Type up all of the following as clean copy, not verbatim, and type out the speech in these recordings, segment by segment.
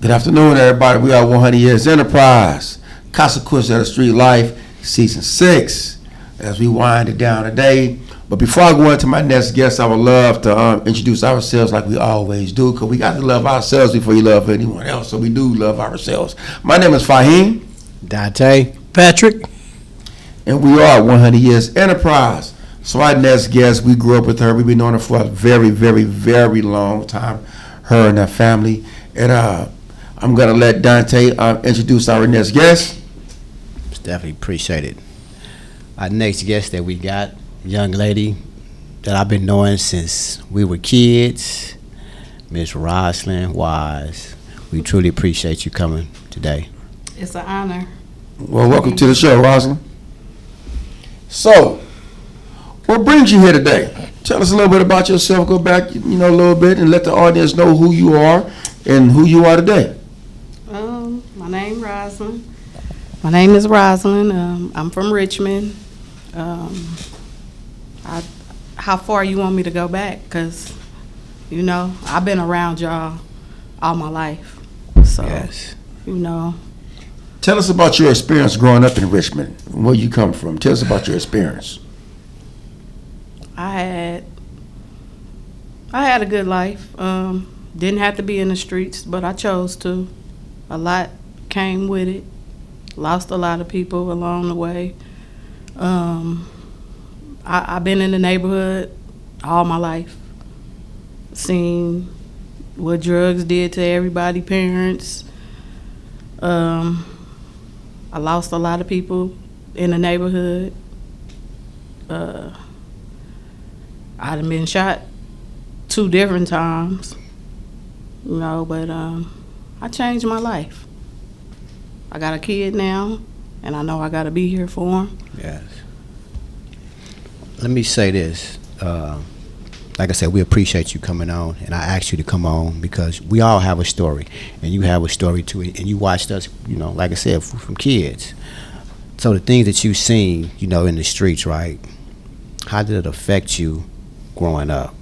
Good afternoon, everybody. We are 100 Years Enterprise, Consequences of the Street Life, Season 6, as we wind it down today. But before I go into my next guest, I would love to introduce ourselves like we always do, because we got to love ourselves before you love anyone else, so we do love ourselves. My name is Fahim. Dante. Patrick. And we are 100 Years Enterprise. So our next guest, we grew up with her. We've been knowing her for a very, very, very long time, her and her family. And I'm going to let Dante introduce our next guest. Definitely appreciate it. Our next guest that we got, young lady that I've been knowing since we were kids, Miss Rosalind Wise. We truly appreciate you coming today. It's an honor. Well, welcome to the show, Rosalind. So, what brings you here today? Tell us a little bit about yourself. Go back, a little bit, and let the audience know who you are and who you are today. My name Rosalind. My name is Rosalind. I'm from Richmond. How far you want me to go back? Because, I've been around y'all all my life. So, yes. Tell us about your experience growing up in Richmond, where you come from. Tell us about your experience. I had a good life. Didn't have to be in the streets, but I chose to. A lot came with it. Lost a lot of people along the way. I've been in the neighborhood all my life. Seen what drugs did to everybody, parents. I lost a lot of people in the neighborhood. I done been shot 2 different times, but I changed my life. I got a kid now, and I know I got to be here for him. Yes. Let me say this. Like I said, we appreciate you coming on, and I asked you to come on because we all have a story, and you have a story too, and you watched us, like I said, from kids. So the things that you've seen, in the streets, right? How did it affect you growing up?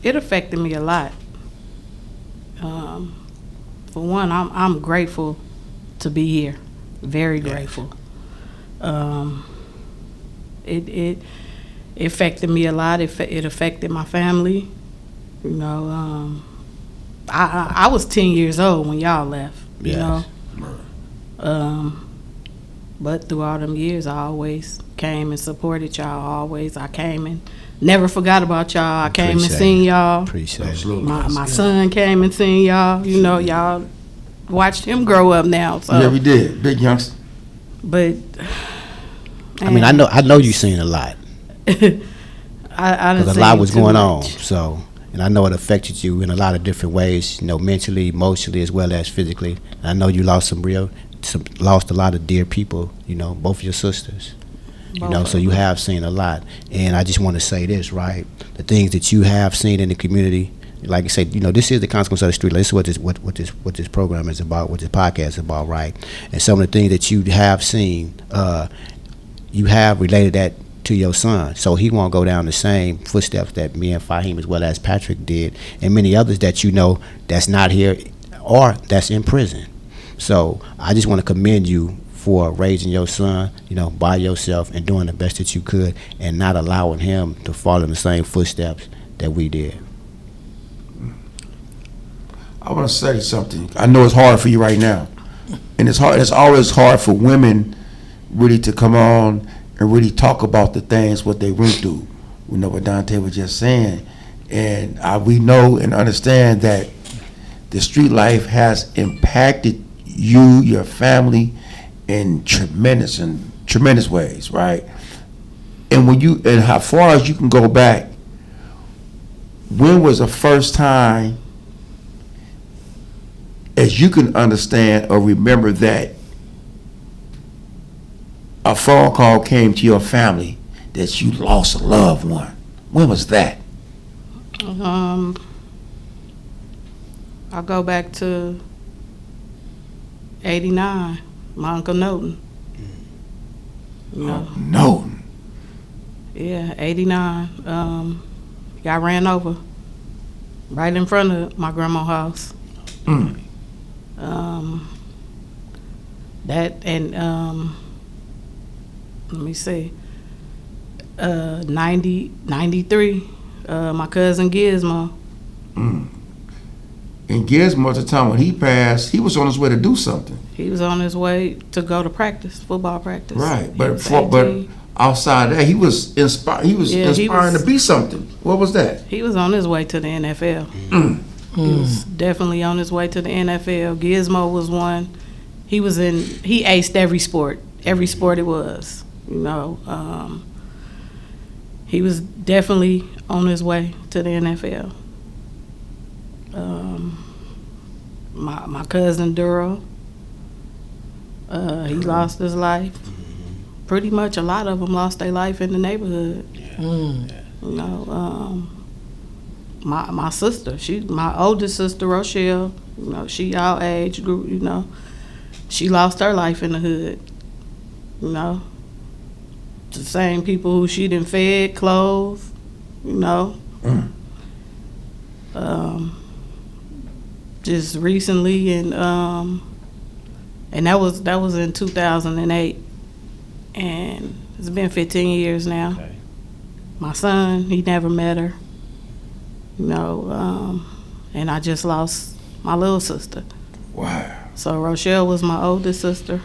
It affected me a lot. For one, I'm grateful to be here. Very grateful. It affected me a lot. It affected my family. I was 10 years old when y'all left. But through all them years, I always came and supported y'all. I came and never forgot about y'all. I came and seen y'all. Appreciate it. My son came and seen y'all. Y'all watched him grow up now. So. Yeah, we did. Big youngster. But I know you seen a lot. Because a lot was going on. So, and I know it affected you in a lot of different ways. Mentally, emotionally, as well as physically. And I know you lost lost a lot of dear people. Both your sisters. So you have seen a lot. And I just want to say this, right? The things that you have seen in the community, like I said, this is the consequence of the street. This is what this program is about, what this podcast is about, right? And some of the things that you have seen, you have related that to your son, so he won't go down the same footsteps that me and Fahim, as well as Patrick, did, and many others that that's not here or that's in prison. So I just want to commend you for raising your son, by yourself and doing the best that you could, and not allowing him to fall in the same footsteps that we did. I want to say something. I know it's hard for you right now, and it's hard. It's always hard for women really to come on and really talk about the things what they went through. We know what Dante was just saying, and we know and understand that the street life has impacted you, your family, in tremendous ways, right? And how far as you can go back, when was the first time, as you can understand or remember, that a phone call came to your family that you lost a loved one? When was that? I'll go back to 89, my Uncle Noten. Noten? Yeah, 89. Got ran over. right in front of my grandma's house. Mm. That and let me see, 93. My cousin Gizmo. Mm. And Gizmo, at the time when he passed, he was on his way to do something. He was on his way to go to practice, football practice. Right, He but was 18. but outside that, he was inspired. He was inspiring to be something. What was that? He was on his way to the NFL. Mm. He was definitely on his way to the NFL. Gizmo was one. He aced every sport it was. You know, he was definitely on his way to the NFL. My cousin Duro, he lost his life. Pretty much a lot of them lost their life in the neighborhood. You know, my sister, my oldest sister Rochelle, you know, she our age group, you know, she lost her life in the hood. You know, the same people who she done fed, clothed, you know. Just recently, and that was in 2008, and it's been 15 years now. Okay. My son, he never met her, you know, and I just lost my little sister. Wow. So Rochelle was my oldest sister,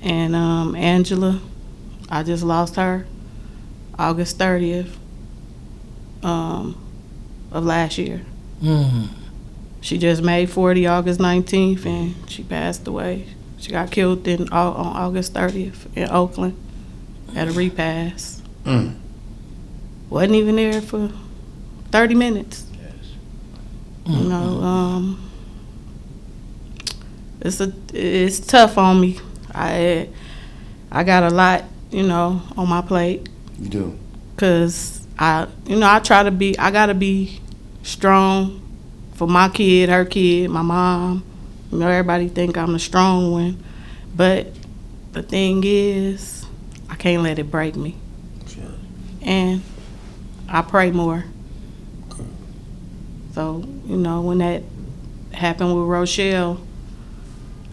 and Angela, I just lost her August 30th of last year. She just made 40 August 19th, and she passed away. She got killed on August 30th in Oakland at a repass. Wasn't even there for 30 minutes. You know, it's tough on me. I got a lot, you know, on my plate. You do. 'Cause I gotta be strong for my kid, her kid, my mom. You know, everybody think I'm the strong one, but the thing is, I can't let it break me. Sure. And I pray more. Okay. So, you know, when that happened with Rochelle,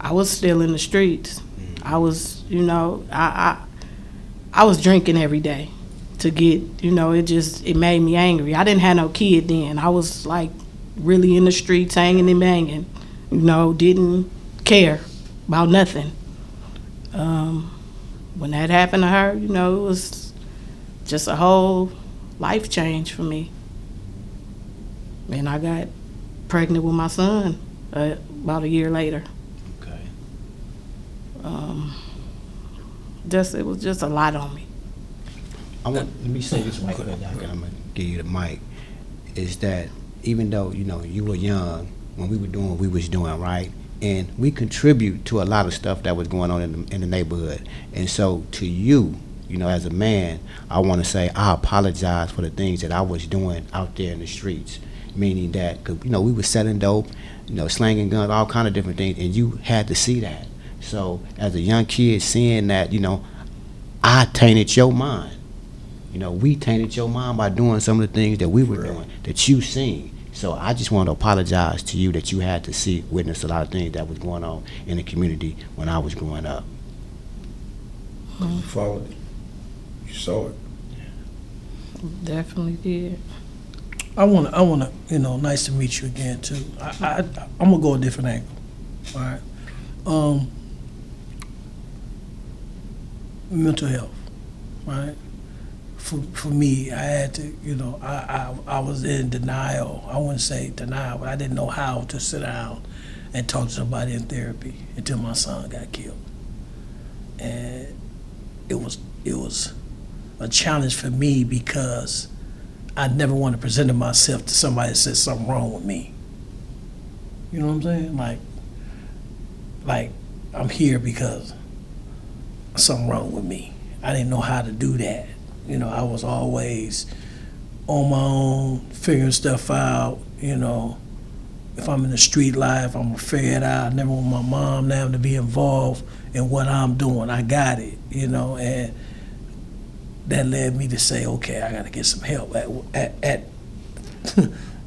I was still in the streets. I was, you know, I was drinking every day to get, you know, it made me angry. I didn't have no kid then. I was like really in the streets, hanging and banging, you know, didn't care about nothing. When that happened to her, you know, it was just a whole life change for me. And I got pregnant with my son about a year later. Okay. It was just a lot on me. Let me say this right quick, and I'm gonna give you the mic. Is that even though you know you were young when we were doing what we was doing, right? And we contribute to a lot of stuff that was going on in the neighborhood. And so to you, you know, as a man, I want to say I apologize for the things that I was doing out there in the streets. Meaning that, 'cause, you know, we were selling dope, you know, slanging guns, all kind of different things, and you had to see that. So as a young kid, seeing that, you know, I tainted your mind. You know, we tainted your mind by doing some of the things that we were doing, that you seen. So I just want to apologize to you that you had to witness a lot of things that was going on in the community when I was growing up. You followed it. You saw it. Definitely did. I wanna, you know, nice to meet you again too. I'm gonna go a different angle. All right. Mental health. Right. For me, I had to, you know, I was in denial. I wouldn't say denial, but I didn't know how to sit down and talk to somebody in therapy until my son got killed. And it was a challenge for me because I never wanted to present myself to somebody that said something wrong with me. You know what I'm saying? Like I'm here because something wrong with me. I didn't know how to do that. You know, I was always on my own, figuring stuff out. You know, if I'm in the street life, I'm gonna figure it out. I never want my mom now to be involved in what I'm doing. I got it, you know, and that led me to say, okay, I gotta get some help.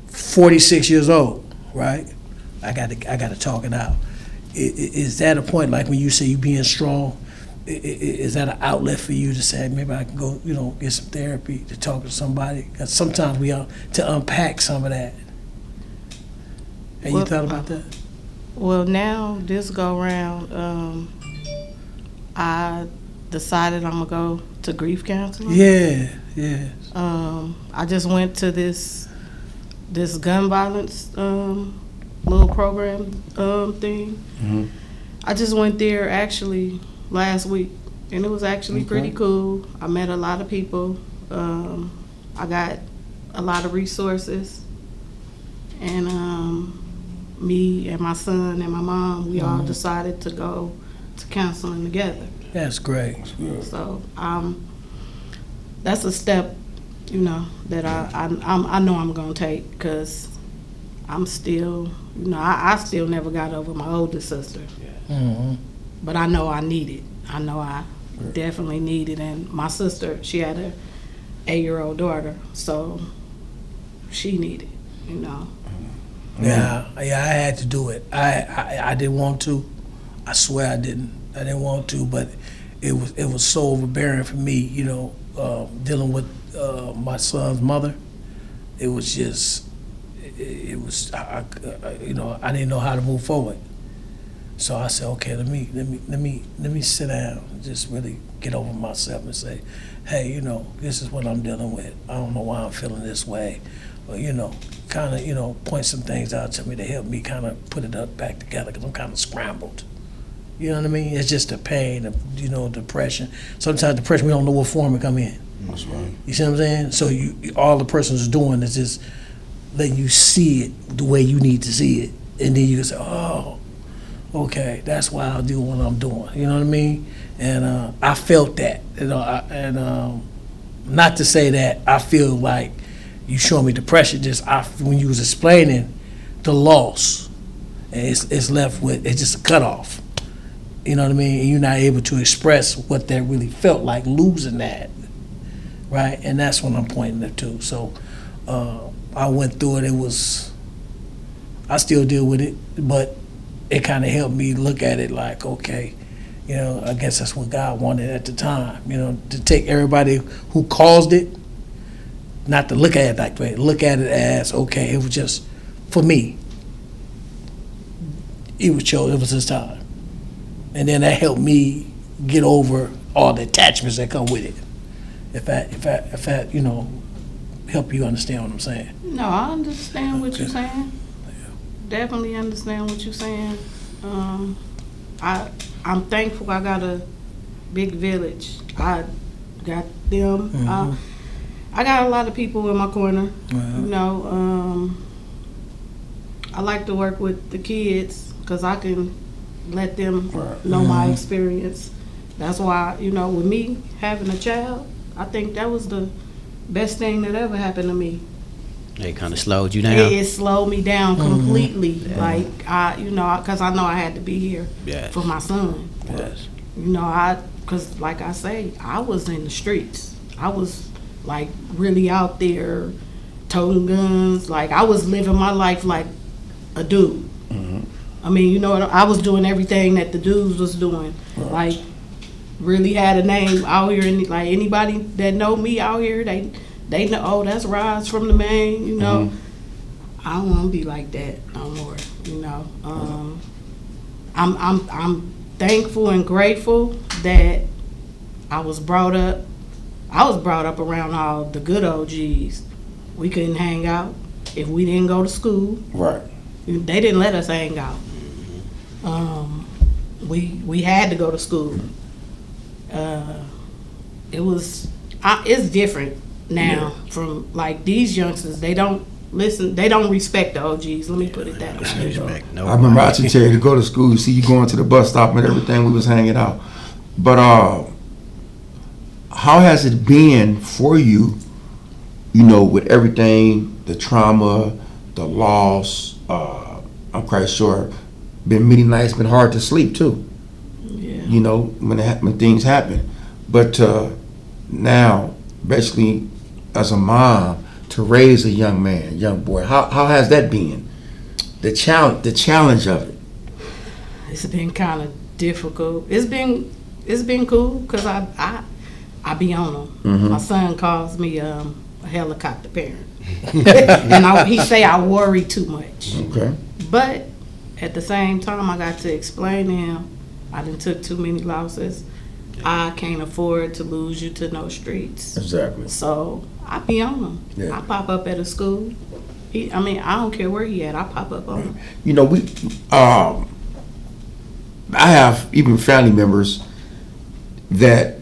46 years old, right? I got to talk it out. Is that a point, like when you say you being strong, is that an outlet for you to say, maybe I can go, get some therapy, to talk to somebody? Because sometimes we are to unpack some of that. Have you thought about that? Well, now, this go round, I decided I'm going to go to grief counseling. Yeah. I just went to this gun violence little program thing. Mm-hmm. I just went there actually last week, and it was actually pretty cool. I met a lot of people. I got a lot of resources, and me and my son and my mom, we all decided to go to counseling together. That's great. So that's a step, that I know I'm gonna take, because I'm still, I still never got over my older sister. Mm-hmm. But I know I need it. I know I definitely need it. And my sister, she had a 8-year-old daughter, so she needed, Yeah, I had to do it. I didn't want to. I swear I didn't. I didn't want to, but it was so overbearing for me, dealing with my son's mother. It was just, it was, I didn't know how to move forward. So I said, okay, let me sit down and just really get over myself and say, hey, this is what I'm dealing with. I don't know why I'm feeling this way. But, kind of, point some things out to me to help me kind of put it back together, because I'm kind of scrambled. You know what I mean? It's just the pain, depression. Sometimes depression, we don't know what form it come in. That's right. You see what I'm saying? So all the person's doing is just letting you see it the way you need to see it. And then you can say, oh, okay, that's why I do what I'm doing. You know what I mean? And I felt that. Not to say that I feel like you showing me depression, just when you was explaining the loss, and it's left with, it's just a cutoff. You know what I mean? And you're not able to express what that really felt like, losing that, right? And that's what I'm pointing it to. So I went through it. I still deal with it, but it kind of helped me look at it like, okay, I guess that's what God wanted at the time, to take everybody who caused it, not to look at it like that, look at it as, okay, it was just, for me, it was his time. And then that helped me get over all the attachments that come with it. If that help you understand what I'm saying. No, I understand what you're saying. Yeah. Definitely understand what you're saying. I'm thankful I got a big village. I got them. Mm-hmm. I got a lot of people in my corner. Uh-huh. I like to work with the kids because I can let them Right. know my experience. That's why, with me having a child, I think that was the best thing that ever happened to me. It kind of slowed you down. It slowed me down completely. Yeah. Like, because I know I had to be here Yes. for my son. Yes. Because like I say, I was in the streets. I was like really out there toting guns. Like, I was living my life like a dude. Mm-hmm. I mean, I was doing everything that the dudes was doing. Right. Like, really had a name out here. And like, anybody that know me out here, they know, oh, that's Roz from the Maine, Mm-hmm. I don't want to be like that no more, I'm thankful and grateful that I was brought up around all the good OGs. We couldn't hang out if we didn't go to school. Right. They didn't let us hang out. We had to go to school. It's different now from like these youngsters. They don't listen. They don't respect the OGs. Let me put it that way. No, I remember I used to tell you to go to school, you see you going to the bus stop and everything, we was hanging out. But how has it been for you, with everything, the trauma, the loss, I'm quite sure, been many nights, been hard to sleep too. Yeah. When things happen. But now, basically, as a mom, to raise a young man, young boy? How has that been? The challenge of it. It's been kind of difficult. It's been cool because I be on them. Mm-hmm. My son calls me a helicopter parent, and he say I worry too much. Okay. But at the same time, I got to explain to him I done took too many losses. I can't afford to lose you to no streets. Exactly. So I be on him. Yeah. I pop up at a school. I don't care where he at. I pop up on him. You know, I have even family members that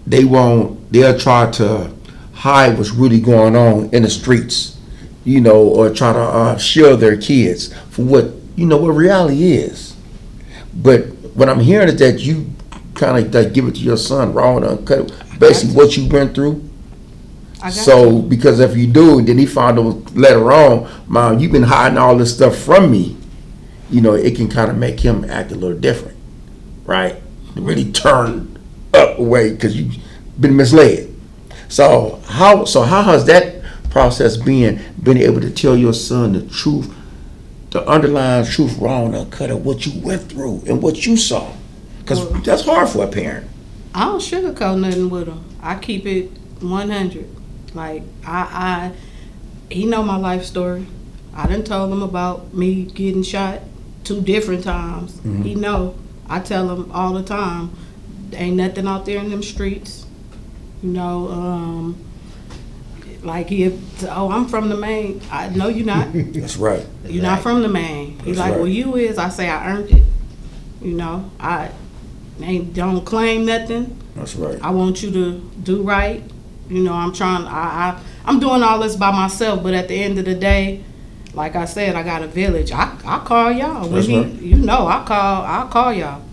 they'll try to hide what's really going on in the streets, you know, or try to shield their kids from what reality is. But what I'm hearing is that you kind of like give it to your son raw and uncut, basically what you went through. So because if you do, then he found out later on, Mom, you've been hiding all this stuff from me. You know, it can kind of make him act a little different, right? Really turn up away because you've been misled. So how has that process been able to tell your son the truth, the underlying truth, raw and uncut of what you went through and what you saw? Because that's hard for a parent. I don't sugarcoat nothing with him. I keep it 100. Like he know my life story. I done told him about me getting shot 2 different times. Mm-hmm. He know. I tell him all the time, there ain't nothing out there in them streets. You know, like I'm from the Maine. I know you're not. That's right. You're not from the Maine. He's like, right. Well, you is. I say I earned it. You know, I don't claim nothing. That's right. I want you to do right. You know, I'm trying. I'm doing all this by myself, but at the end of the day, like I said, I got a village. I call y'all when I'll call y'all,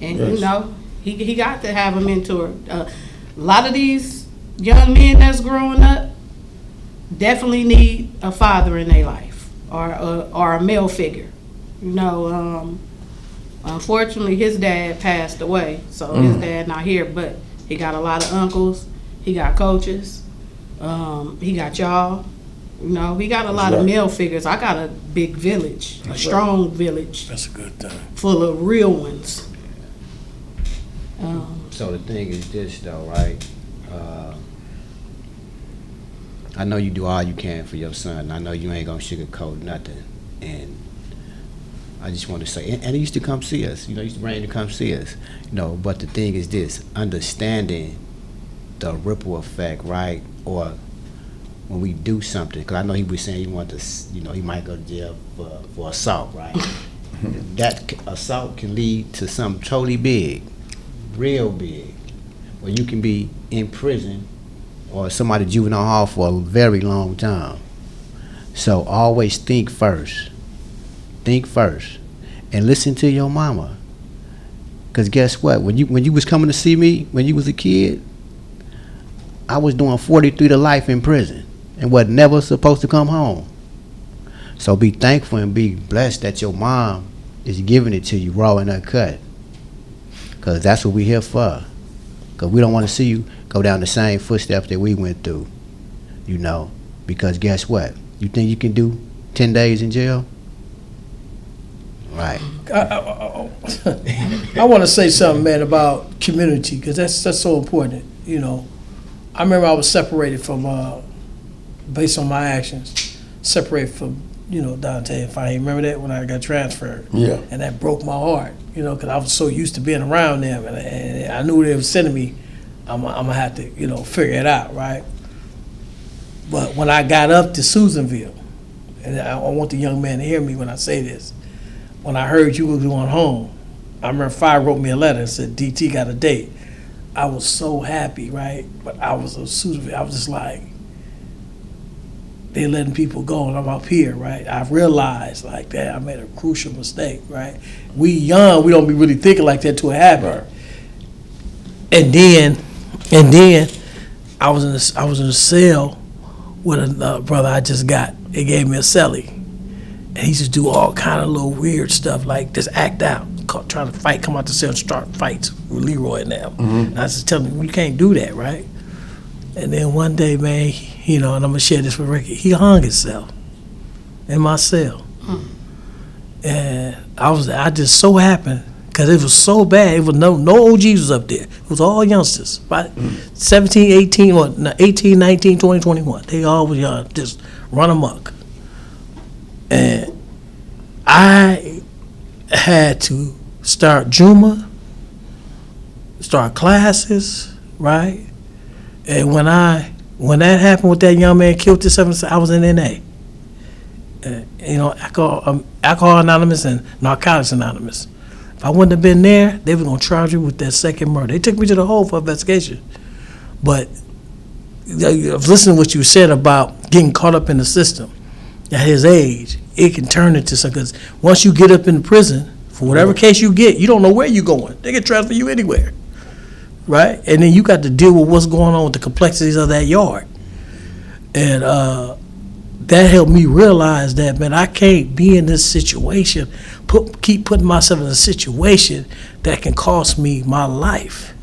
and yes. you know, he got to have a mentor. A lot of these young men that's growing up definitely need a father in their life or a male figure. You know, unfortunately, his dad passed away, so his dad not here, but he got a lot of uncles. He got coaches. He got y'all. You know, he got a lot of male figures. I got a big village, a strong village. That's a good thing. Full of real ones. So the thing is this, though, right? I know you do all you can for your son. I know you ain't gonna sugarcoat nothing. And I just want to say, and he used to come see us. You know, he used to bring him to come see us. You know, but the thing is this: understanding the ripple effect, right? Or when we do something, because I know he was saying he wanted to, you know, he might go to jail for assault, right? That assault can lead to something totally big, real big, where you can be in prison or somebody juvenile hall for a very long time. So always think first, and listen to your mama. Because guess what? When you was coming to see me when you was a kid, I was doing 43 to life in prison and was never supposed to come home. So be thankful and be blessed that your mom is giving it to you raw and uncut. Because that's what we here for. Because we don't want to see you go down the same footsteps that we went through, you know. Because guess what? You think you can do 10 days in jail? Right. I want to say something, man, about community, because that's so important, you know. I remember I was separated from, based on my actions, separated from, you know, Dante and Fahim. Remember that when I got transferred? Yeah. And that broke my heart, you know, because I was so used to being around them, and I knew they were sending me. I'm gonna have to, you know, figure it out, right? But when I got up to Susanville, and I want the young man to hear me when I say this, when I heard you were going home, I remember Fire wrote me a letter and said, DT got a date. I was so happy, right? But I was just like, they're letting people go, and I'm up here, right? I realized, like, that I made a crucial mistake, right? We young, we don't be really thinking like that till it happened. Right. And then I was in a cell with a brother I just got. He gave me a cellie, and he just do all kind of little weird stuff, like just act out, trying to fight, come out the cell and start fights with Leroy and them. Mm-hmm. And I just tell him, you can't do that, right? And then one day, man, and I'm gonna share this with Ricky. He hung himself in my cell, and I just so happened because it was so bad. It was no OGs was up there. It was all youngsters, right? 17, 18, 18, 19, 20, 21. They all was young, just run amok. And I had to start Juma, start classes, right? And when that happened with that young man killed himself, I was in NA. Alcohol Anonymous and Narcotics Anonymous. If I wouldn't have been there, they were gonna charge me with that second murder. They took me to the hole for investigation. But I've listened to what you said about getting caught up in the system. At his age, it can turn into something. Because once you get up in prison, for whatever case you get, you don't know where you're going. They can transfer you anywhere. Right? And then you got to deal with what's going on with the complexities of that yard. And that helped me realize that, man, I can't be in this situation, keep putting myself in a situation that can cost me my life.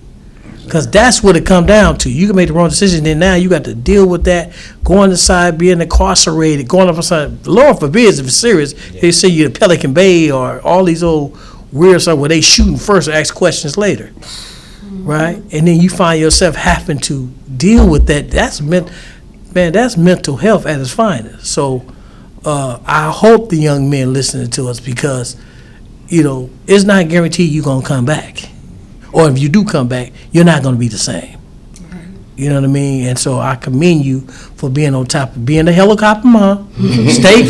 Because that's what it come down to. You can make the wrong decision, then now you got to deal with that, going inside, being incarcerated, going up inside. The Lord forbids if it's serious, they say you in Pelican Bay or all these old weird stuff where they shooting first and ask questions later. Right? And then you find yourself having to deal with that. That's mental health at its finest. So I hope the young men listening to us, because it's not guaranteed you're gonna come back, or if you do come back, you're not gonna be the same. You know what I mean? And so I commend you for being on top of being a helicopter mom. Stay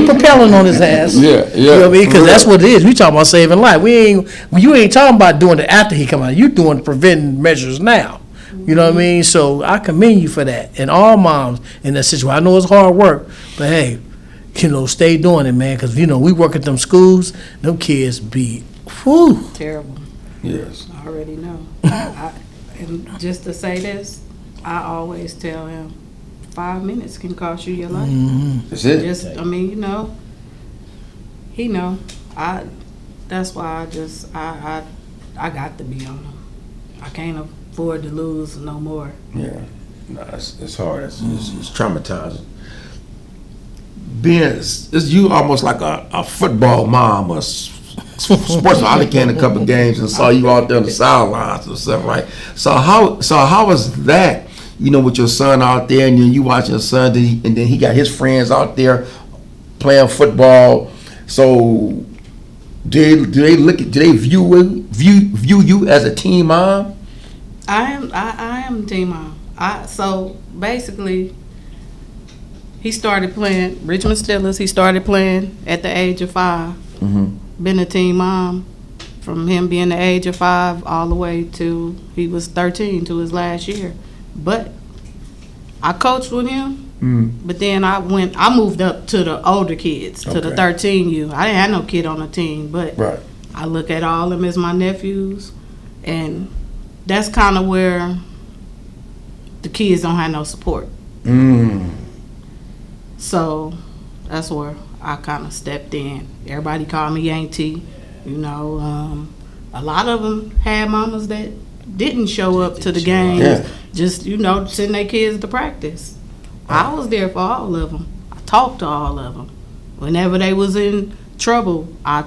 propelling on his ass. Yeah. You know what I mean? Because that's what it is. We talking about saving life. You ain't talking about doing it after he come out. You doing preventing measures now. You know what I mean? So I commend you for that. And all moms in that situation. I know it's hard work, but hey, stay doing it, man. Because we work at them schools. Them kids be Terrible. Yes. I already know. And just to say this, I always tell him, 5 minutes can cost you your life. That's it. He know. That's why I got to be on him. I can't afford to lose no more. Yeah. No, it's hard. It's traumatizing. Is you almost like a football mom or sports. I came to a couple of games and saw you out there on the sidelines and stuff, right? So how was that? With your son out there, and then you watch your son, and then he got his friends out there playing football. So do they view you as a team mom? I am team mom. So basically, he started playing Richmond Steelers. He started playing at the age of 5. Been a team mom from him being the age of 5 all the way to he was 13 to his last year. But I coached with him. But then I moved up to the older kids, to the 13U. I didn't have no kid on the team, but I look at all of them as my nephews, and that's kind of where the kids don't have no support. So that's where I kind of stepped in. Everybody called me Auntie. A lot of them had mamas that didn't show up to the games, just sending their kids to practice. I was there for all of them. I talked to all of them. Whenever they was in trouble, I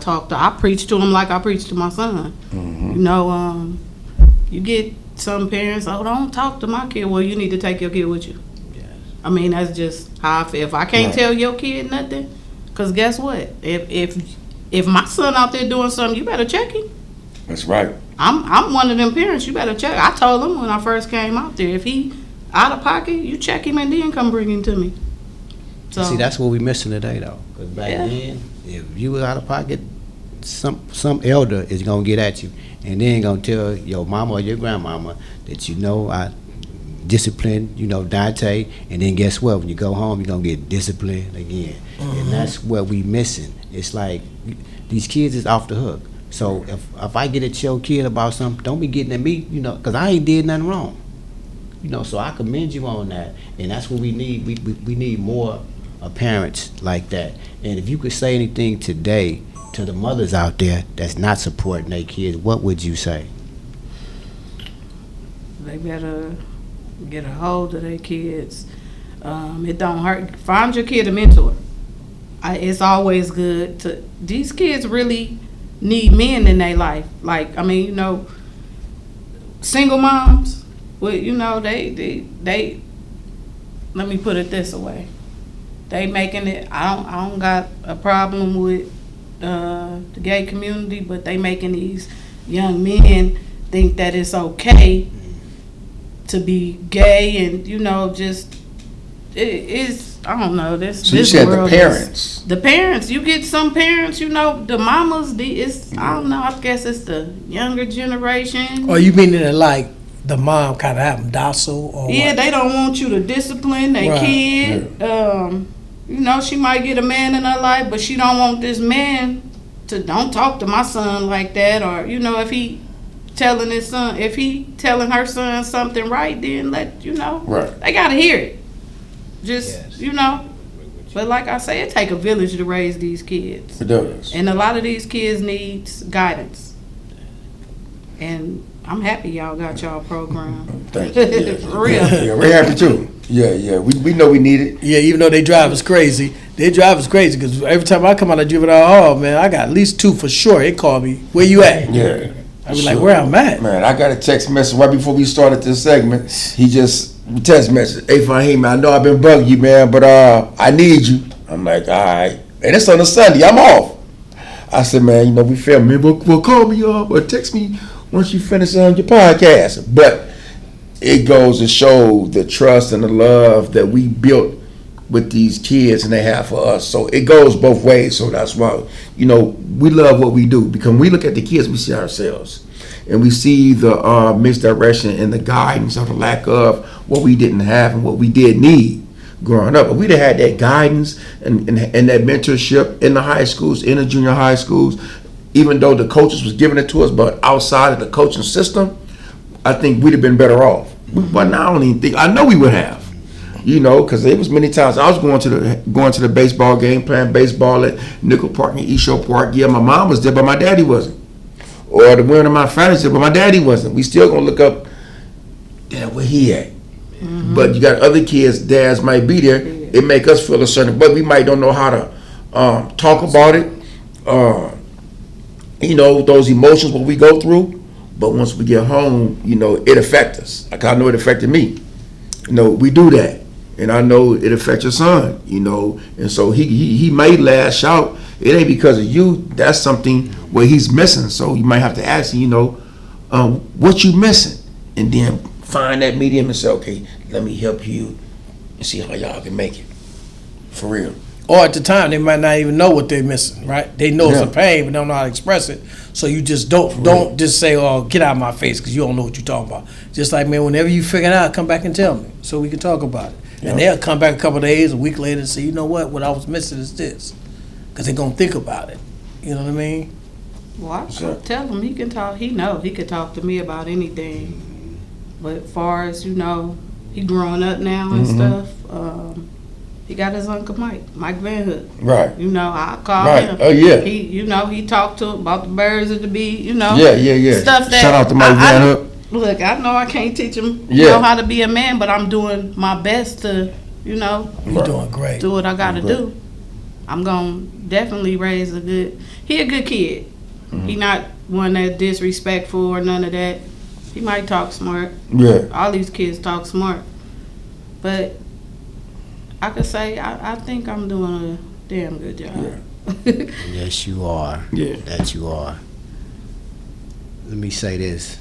preached to them like I preached to my son. You get some parents, don't talk to my kid. Well, you need to take your kid with you. I mean, that's just how I feel. If I can't tell your kid nothing, because guess what? If my son out there doing something, you better check him. That's right. I'm one of them parents. You better check. I told him when I first came out there, if he out of pocket, you check him and then come bring him to me. So see, that's what we missing today, though. Because back then, if you was out of pocket, some elder is gonna get at you, and then gonna tell your mama or your grandmama that I disciplined, Dante, and then guess what? When you go home, you're gonna get disciplined again, and that's what we missing. It's like these kids is off the hook. So if I get at your kid about something, don't be getting at me, because I ain't did nothing wrong. So I commend you on that, and that's what we need. We need more parents like that. And if you could say anything today to the mothers out there that's not supporting their kids, what would you say? They better get a hold of their kids. It don't hurt. Find your kid a mentor. It's always good to. These kids really need men in their life. Like, I mean, you know, single moms. Well, you know, they. Let me put it this way. They making it. I don't got a problem with the gay community, but they making these young men think that it's okay to be gay, and you know, just it's I don't know this. So this you said world the parents. the parents. You get some parents, you know, the mamas. It's I don't know. I guess it's the younger generation. Or you meaning that like the mom kind of have them docile or Yeah, what? they don't want you to discipline their Right. kid. You know, she might get a man in her life, but she don't want this man to don't talk to my son like that. Or, you know, if he telling her son something right, then let, you know, Right. they got to hear it. Just, Yes. you know. But like I say, it take a village to raise these kids. It does. And a lot of these kids needs guidance. And I'm happy y'all got y'all program. Thank you. Yeah, For real. Yeah, we're happy too. Yeah. We know we need it. Yeah, even though they drive us crazy. They drive us crazy because every time I come out of juvenile hall, man, I got at least 2 for sure. They call me, where you at? Yeah. I be like, where I'm at? Man, I got a text message right before we started this segment. He just text message, "Hey, Fahim, I know I've been bugging you, man, but I need you." I'm like, all right. And it's on a Sunday. I'm off. I said, man, you know, we filming. Well, call me or text me once you finish on your podcast. But it goes to show the trust and the love that we built with these kids and they have for us. So it goes both ways. So that's why, you know, we love what we do, because when we look at the kids, we see ourselves. And we see the misdirection and the guidance or the lack of what we didn't have and what we did need growing up. If we'd have had that guidance and that mentorship in the high schools, in the junior high schools, even though the coaches was giving it to us, but outside of the coaching system, I think we'd have been better off. But I don't even think, I know we would have. You know, because there was many times I was going to the baseball game, playing baseball at Nickel Park and East Shore Park. Yeah, my mom was there, but my daddy wasn't. Or the women of my family said, but my daddy wasn't. We still gonna look up, damn, where he at? Mm-hmm. But you got other kids, dads might be there. It make us feel a certain, but we might don't know how to talk about it. You know, those emotions what we go through. But once we get home, you know, it affects us. Like I know it affected me. You know, we do that. And I know it affects your son, you know. And so he may lash out. It ain't because of you. That's something where he's missing. So you might have to ask him, you know, what you missing? And then find that medium and say, okay, let me help you and see how y'all can make it. For real. Or at the time, they might not even know what they're missing, right? They know it's a pain, but don't know how to express it. So you just don't just say, oh, get out of my face, because you don't know what you're talking about. Just like, man, whenever you figure it out, come back and tell me so we can talk about it. Yeah. And they'll come back a couple of days, a week later, and say, you know what I was missing is this. Because they're going to think about it. You know what I mean? Well, I tell him he can talk. He could talk to me about anything. But as far as, you know, he growing up now and stuff, he got his Uncle Mike Van Hook. Right. You know, I call him. Oh, yeah. He, you know, he talked to him about the birds of the bee, you know. Yeah. Stuff that Shout out to Mike Van Hook. Look, I know I can't teach him you know how to be a man, but I'm doing my best to, you know. You're doing great. Do what I got to do. I'm going to definitely raise he a good kid. Mm-hmm. He not one that disrespectful or none of that. He might talk smart. Yeah. All these kids talk smart. But I could say I think I'm doing a damn good job. Yeah. Yes, you are. Yeah. That you are. Let me say this,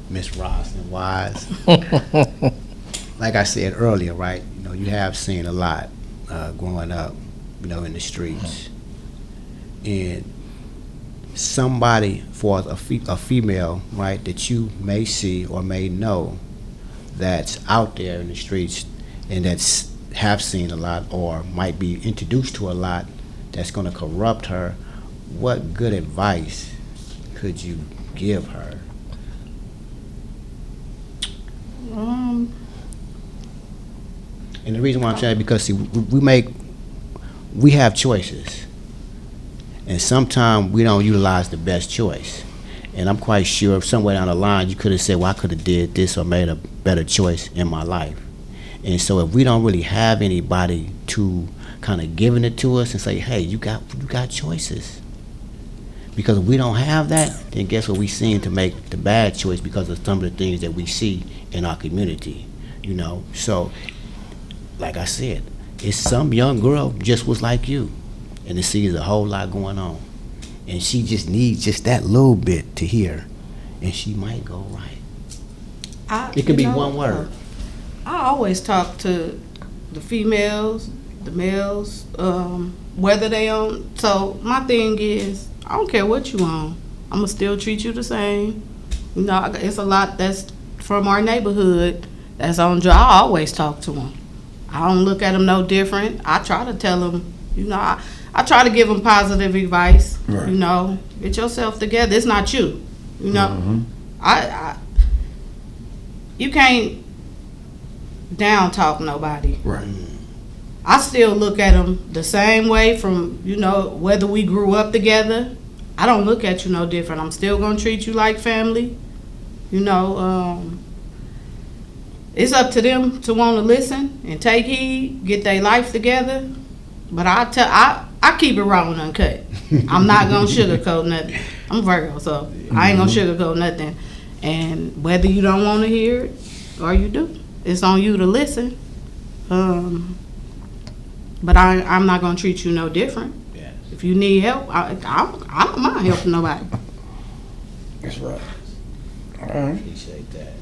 Miss Rosalind Wise. Like I said earlier, right? You know, you have seen a lot growing up, you know, in the streets, and somebody for a female, right, that you may see or may know that's out there in the streets and that's have seen a lot or might be introduced to a lot that's going to corrupt her, what good advice could you give her? And the reason why I'm saying, because see, we have choices, and sometimes we don't utilize the best choice, And I'm quite sure somewhere down the line you could have said, well, I could have did this or made a better choice in my life. And so if we don't really have anybody to kind of giving it to us and say, hey, you got choices. Because if we don't have that, then guess what? We seem to make the bad choice because of some of the things that we see in our community, you know. So, like I said, it's some young girl just was like you, and it sees a whole lot going on. And she just needs just that little bit to hear, and she might go right. It could be one word. I always talk to the females, the males, whether they on. So my thing is, I don't care what you on. I'm gonna still treat you the same. You know, it's a lot that's from our neighborhood that's on drugs. I always talk to them. I don't look at them no different. I try to tell them, you know, I try to give them positive advice. Right. You know, get yourself together. It's not you. You know, I you can't down talk nobody. Right. I still look at them the same way from, you know, whether we grew up together. I don't look at you no different. I'm still going to treat you like family. You know, it's up to them to want to listen and take heed, get their life together. But I keep it raw and uncut. I'm not going to sugarcoat nothing. I'm Virgo, so I ain't going to sugarcoat nothing. And whether you don't want to hear it or you do, it's on you to listen. But I'm not going to treat you no different. Yes. If you need help, I don't mind helping nobody. That's right. All right. Appreciate that.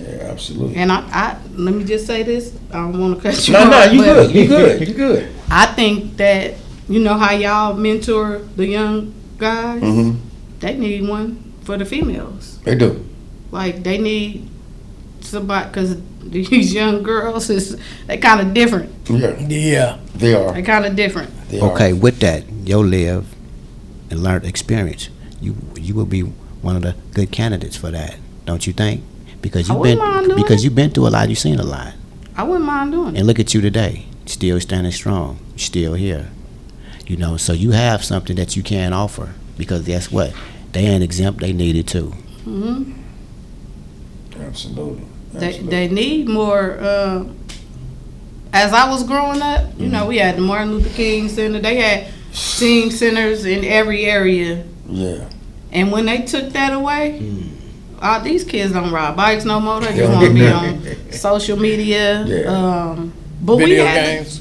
Yeah, absolutely. And I let me just say this. I don't want to cut you No, off. you but good. You good. You good. I think that, you know how y'all mentor the young guys? Mm-hmm. They need one for the females. They do. Like, they need somebody, because these young girls, they kind of different. Yeah. Yeah. They are. They kind of different. They are. Okay, with that, your live and learned experience, you will be one of the good candidates for that, don't you think? Because I wouldn't mind doing you've been through a lot, you've seen a lot. I wouldn't mind doing it. And look at you today, still standing strong, still here. You know, so you have something that you can offer, because guess what? They ain't exempt, they need it too. Mm-hmm. Absolutely. They need more. As I was growing up, you know, we had the Martin Luther King Center. They had teen centers in every area. Yeah. And when they took that away, these kids don't ride bikes no more. They They just don't want to get be nothing. on social media. Yeah. But Video we had games.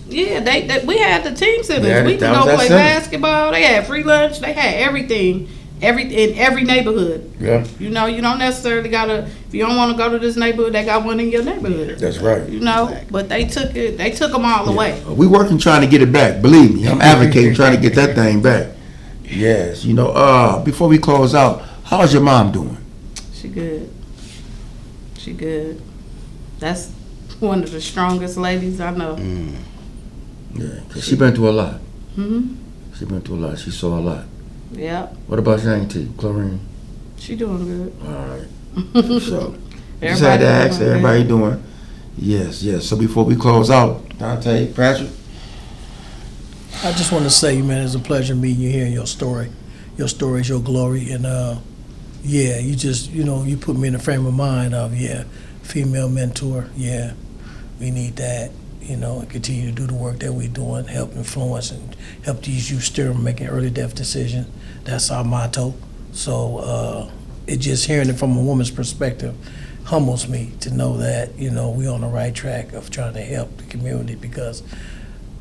we had the team centers. Yeah, We could that go was that play center. basketball. They had free lunch. They had everything. In every neighborhood. Yeah. You know, you don't necessarily gotta. If you don't want to go to this neighborhood, they got one in your neighborhood. That's right. You know, but they took it. They took them all away. We working trying to get it back. Believe me, I'm advocating trying to get that thing back. Yes. You know, before we close out, how's your mom doing? She good. She good. That's one of the strongest ladies I know. Yeah. 'Cause she been through a lot. Mhm. She been through a lot. She saw a lot. Yep. What about your auntie, Chlorine? She doing good. All right. For sure. Just had to ask doing everybody good. doing. Yes, yes. So before we close out, Dante, Patrick. I just want to say, man, it's a pleasure meeting you, hearing your story. Your story is your glory. And, yeah, you just, you know, you put me in a frame of mind of, female mentor. Yeah, we need that, you know, and continue to do the work that we're doing, help influence and help these youth steer them making early death decisions. That's our motto. So it just hearing it from a woman's perspective humbles me to know that, you know, we're on the right track of trying to help the community, because,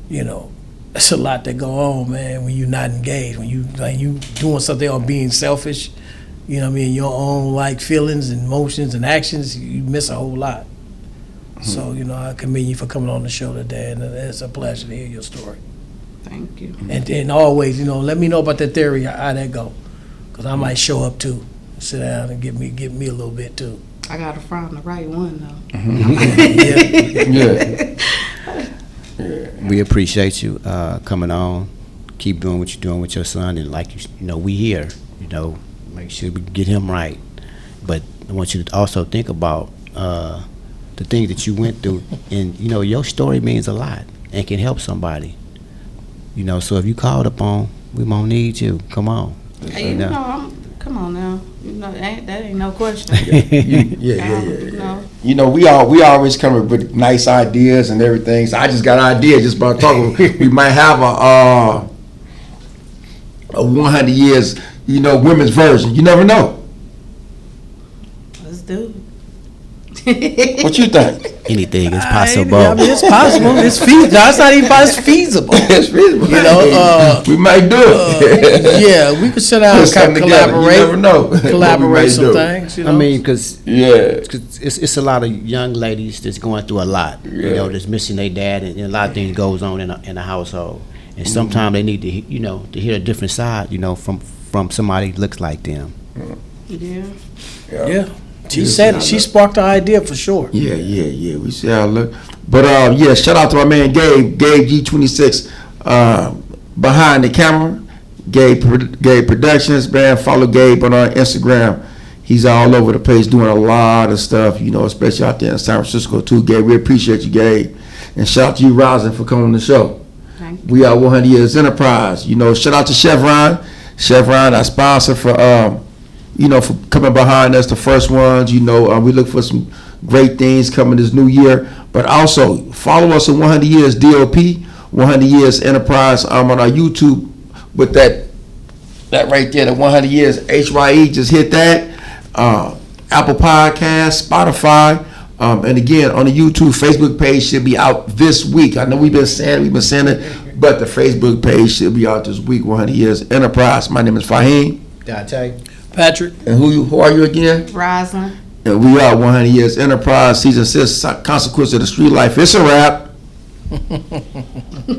you know, it's a lot that go on, man, when you're not engaged, when you doing something on being selfish, you know what I mean, your own like feelings and emotions and actions, you miss a whole lot. So, you know, I commend you for coming on the show today, and it's a pleasure to hear your story. Thank you. And always, you know, let me know about that theory, how that go, because I might show up too, sit down and get me a little bit too. I gotta find the right one though. Yeah. We appreciate you coming on. Keep doing what you're doing with your son, and like you know, we here. You know, make sure we get him right. But I want you to also think about the things that you went through, and you know, your story means a lot and can help somebody. You know, so if you called upon, we gonna need you. Come on. Hey, you know, come on now. now. You know, that ain't no question. Yeah. No. You know, we always come up with nice ideas and everything. So I just got an idea just by talking. We might have a 100 years, you know, women's version. You never know. Let's do What you think? Anything is possible. I mean, it's possible. It's feasible. That's not even possible. It's feasible. It's feasible. You know, we might do it. Yeah, we could sit down Put and something together. collaborate. You never know. what we Collaborate might some do. things. You know? I mean, because Yeah. it's a lot of young ladies that's going through a lot. You Yeah. know, that's missing their dad, and a lot of things goes on in a household. And sometimes they need to, you know, to hear a different side, you know, from somebody who looks like them. Yeah. Yeah. She said it. She sparked the idea for sure. Yeah. We see how it look. But yeah, shout out to my man Gabe G26 behind the camera. Gabe Productions, man. Follow Gabe on our Instagram. He's all over the place doing a lot of stuff, you know, especially out there in San Francisco too. Gabe, we appreciate you, Gabe. And shout out to you, Rosalind, for coming on the show. Thank you. We are 100 Years Enterprise. You know, shout out to Chevron. Chevron, our sponsor for you know, for coming behind us, the first ones. You know, we look for some great things coming this new year. But also, follow us on 100 Years DOP, 100 Years Enterprise on our YouTube with that right there, the 100 Years HYE. Just hit that. Apple Podcasts, Spotify. And again, on the YouTube, Facebook page should be out this week. I know we've been saying it, but the Facebook page should be out this week, 100 Years Enterprise. My name is Fahim. Did I tell you? Patrick. And who are you again? Rosalind. And we are 100 Years Enterprise, Season 6, Consequence of the Street Life. It's a wrap.